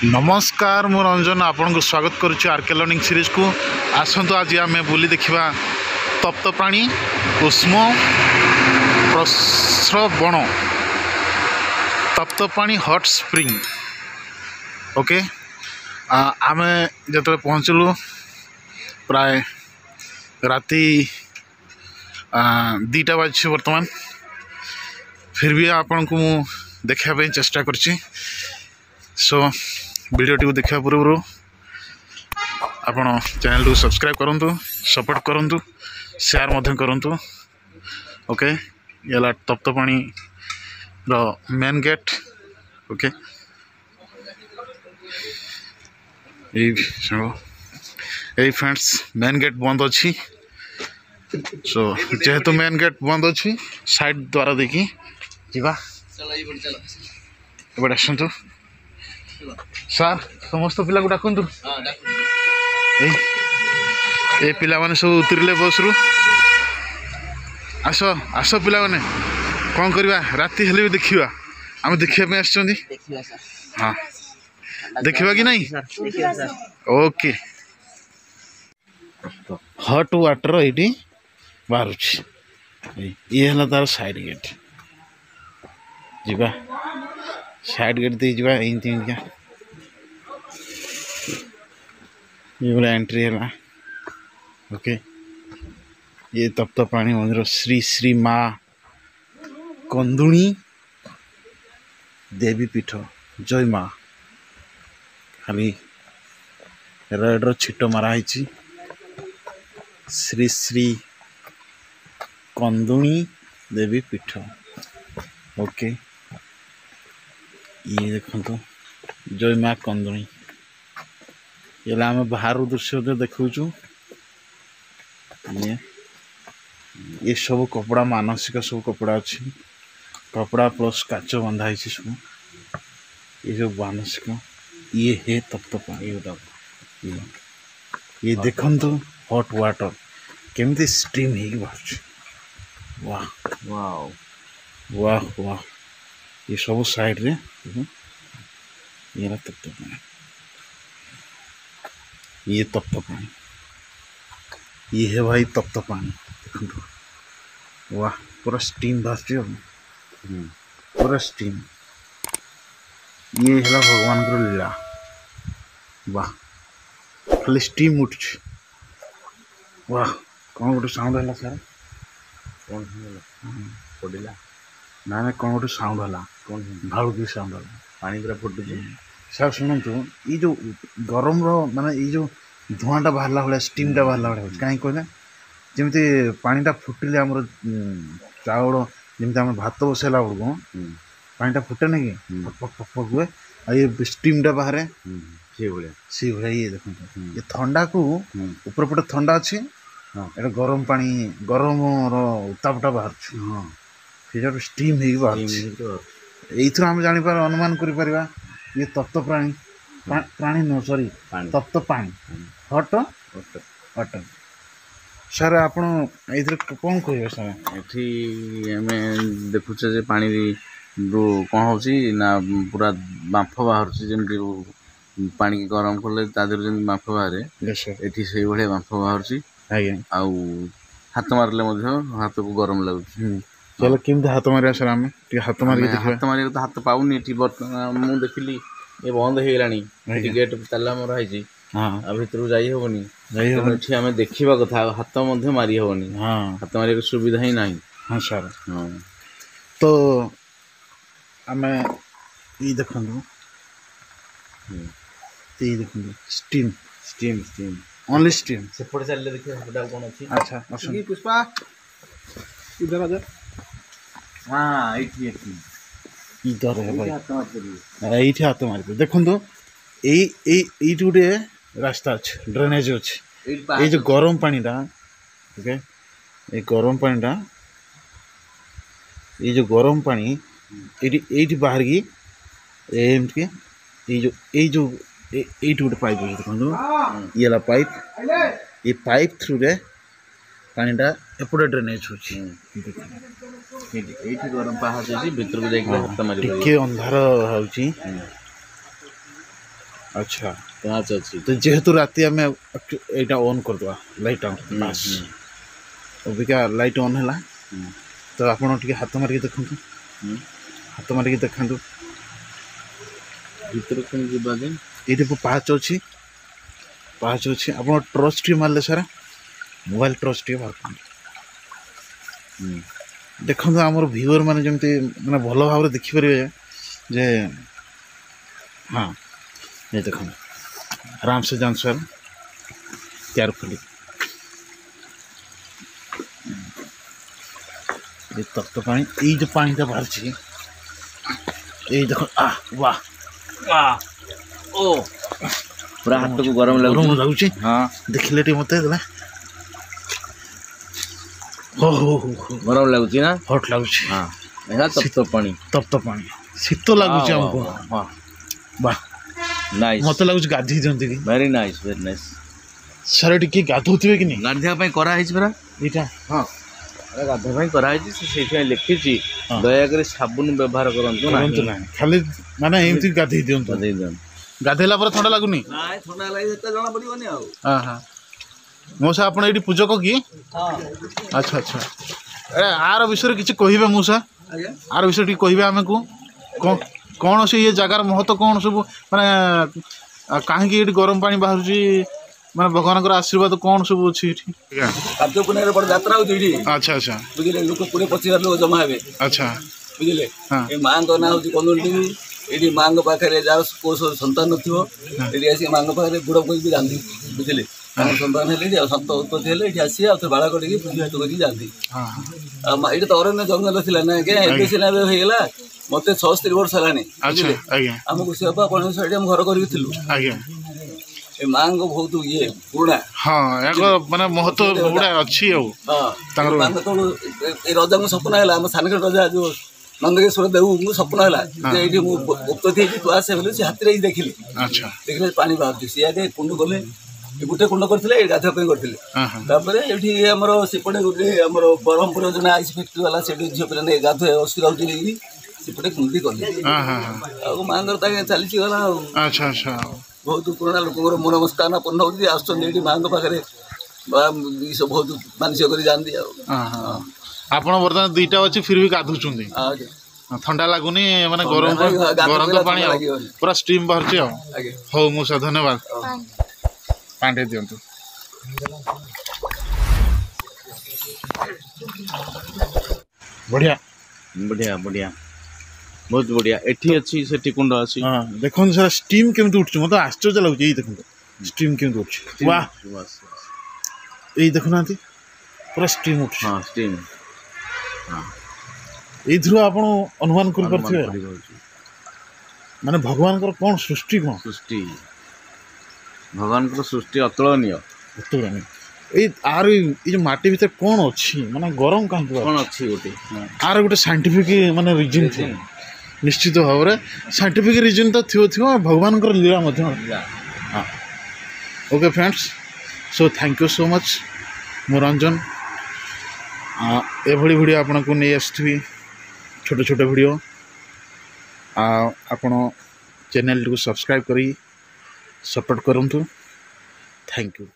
नमस्कार मु रंजन आपन को स्वागत करुच्ची आरके लर्निंग सीरीज को आसतु आज आम बुली देखा तप्तपाणी उष्म प्रस्रवण तप्तपाणी हॉट स्प्रिंग ओके आम जो पहुँचलु प्राय राति 2टा बाजी बर्तमान फिर भी आपन को देखापी चेष्टा करछि सो वीडियो टी देखा पूर्व आपण चैनल को सब्सक्राइब करंतु सपोर्ट करंतु शेयर मध्य करंतु ओके ये तप्तपाणी रो मेन गेट ओके ये फ्रेंड्स मेन गेट बंद अच्छी सो जेहेतु मेन गेट बंद अच्छी साइड द्वारा देखी जीवा एबे आसतु सार समस्त पिला को डाकंतु ए पिला माने सब उतरिले बस रु आस आस पिला माने कौन करवा राति हेले भी देखिवा आम देखिया पे आछंदी देखिवा सर हां देखिवा कि नहीं ओके हॉट वाटर एटी बारुछ ये हला तार साइड गेट जीवा साइड गेट दे जीवा एंती क्या ये वाला एंट्री है ओके ये तप्तपाणी मंदिर श्री श्री माँ कंदुणी देवी पीठ जय माँ खाली रेड छिट मराई श्री श्री कंदुणी देवी पीठ ओके ये देखो जय माँ कंदुणी ये आम बाहर दृश्य देखु ये सब कपड़ा मानसिक सब कपड़ा अच्छी कपड़ा प्लस काच बंधा सब ये सब मानसिक ये है तप्तपाणी ये देखंतु हॉट वाटर केमती स्टीम हो बाहर वाह वाह वाह वाह ये सब साइड रे ये तप्तपाणी ये तप्तपाणी ये है भाई तप्तपाणी देखो वाह पूरा स्टीम बाहर पूरा स्टीम ये है भगवान को लीला वाह खाली स्टीम उठ वाह कौन गोटे साउंड है सर कौन पड़ा ना ना कौन गोटे साउंड है कौन भालुकी साउंड है पानी पूरा फुटुची सर शुणु ये जो गरम माने ये जो धुआंटा बाहरला भाया स्टीमटा बाहरला भाया कहीं कहना जमी पानीटा फुटिले आम चाउल जमी आम भात बसैला बेलू पानीटा फुटे ना कि फक हुए ये स्टीमटा बाहर सी भाया ये देखो ये थंडा को ऊपर पटे थंडा अच्छी ये गरम पानी गरम उत्तापटा बाहर स्टीम हो बाहर ये आम जापर अनुमान कर ये तप्तपाणी प्राणी नो सॉरी तप्तपाणी हॉट वाटर सर आप कौन कह सर ये देखुचे जे पानी जो कौन हो पूरा बांफ बाहर जमी पानी गरम कले जमी बांफ बाहर ये से भाया बांफ बाहर हाथ मारे हाथ को गरम लगुच चलो केमती हाथ मारे सर आम हाथ मारे तो हाथ पाऊनी मुझे देखिली ये बंद हो गला गेट ताला मराई भितर जाई हेनी आम देखा कथा हाथ मारी हेनी हाथ मारे सुविधा ही ना हाँ सर तो आम ये देखो steam steam steam only steam सेपटे चल देखिए कौन अच्छी अच्छा पुष्पा इधर आ जा हाँ ये हाथ मार देखो ये गोटे रास्ता अच्छे ड्रेनेज अच्छे ये जो गरम पानीटा ओके ये गरम पानीटा ये जो गरम पानी ये बाहर की एमती ये जो गोटे पाइप देखो ये पाइप ये पाइप थ्रू रे पानीटा एपटे ड्रेनेज होची गरम पाहाज भितर को जाके हाथ मारी टिके अंधार होची अच्छा पाँच अच्छी तो जेहेतु राति आम यहाँ ऑन करदे लाइट ऑन बस अबिका लाइट ऑन है तो आपड़ टे हाथ मारिक देखु हाथ मारिक देखा भीतर कौन जीवा जे ये पाँच अच्छी आप टर्च टी मारे सारा मोबाइल टर्च टी बाहर देखो आमर व्यूअर मैंने जमी मैंने भल भाव देखिपारे जे हाँ ये देख आराम से जान सर केयरफुली ये तप्तपानी ये जो पानी बाहर ये देखो वाह ओ पूरा हाथ को गरम लगुच हाँ देखिले मत हो गरम लगुच ना हट लगुच हाँ तप्तपानी शीत लगुच हमको वाह नाइस मत लगुच गाधी दिखती कि वेरी नाइस सर टी गाधुवे कि नहीं गाधिया कराई परा यहाँ हाँ गाधिया कराई से लिखी दयाक साबुन व्यवहार करूँ ना खाली माने एमती गाधे दिंतु गाधेला पर ठंडा लगुनि ठंडा लगे जना पड़ोनी हाँ हाँ मौसा आप पूजक कि अच्छा अच्छा आर विषय किसी कहे मौसा आर विषय टी कहे आम को कौन से ये जगार महत्व कौन सब माने कहीं गरम पानी बाहर मैं भगवान आशीर्वाद कौन सब अच्छी ताप्तपानी बड़ यात्रा होती अच्छा अच्छा बुझे लोक 20-25 लोग जमा हे अच्छा बुझे हाँ माँ ना हूँ कंदुलटी ये माँ पाखे जार कोई सन्तान नए आसिक माँ पाखे गुड़ कोई जाती बुझे सन्तान है सत उत्पत्ति है ये आसी बाड़ कटे पूजा हाथ करके जाती ये तो अरण्य जंगल थी ना क्या एवं सीना होगा मत 76 वर्ष है आमको से घर कर माँ को बहुत ये पुराना हाँ माने महत्व गुड़ा अच्छी रजा को सपना है सान रजा जो नंदकेश्वर देव को सपना है ये उक्त थी तू आसे बोले से हाथी देखिली अच्छा देखिले पानी बाहर सी आगे कुंड गले गोटे कुंड करते गाधा करते सेपटे गोटे ब्रह्मपुर जो आइस फैक्ट्री वाला से झील पे गाधे असुविधा होती सेपटे कुंडी कले माँ चली गला अच्छा अच्छा बहुत पुराना लोक मनोस्कामना पूर्ण होती आसुँच माँ पाखे सब बहुत मानसिक कर जाती आप बर्तमान दुईटा अच्छी फिर भी गाधुच ठंडा लगुनि माने गरम गरम तो पानी पूरा स्टीम बाहर हो मौसा धन्यवाद पांडे दिंतु बढ़िया बढ़िया बढ़िया बहुत बढ़िया एठी अच्छी से कुंड अच्छी हाँ देखो सर स्टीम केमती उठुच मत आश्चर्य लगुच ये देखो स्टीम केमती उठ वाह ये देखुना पूरा स्टीम उठ हाँ स्टीम ये आप अनुमान कर माने भगवान कौन सृष्टि कौन सृष्टि भगवान सृष्टि अतुलनीय आर ये जो माटी भीतर कौन अच्छी माने गरम कहीं कौन अच्छी गोटे आर गोटे साइंटिफिक माने रीजन निश्चित भाव में साइंटिफिक रीजन तो थी भगवान लीला हाँ okay friends so thank you so much मो रंजन एभली वीडियो आपन को नहीं आसुवी छोट छोट वीडियो आपण चैनल को सब्सक्राइब करी सपोर्ट करंतु थैंक यू।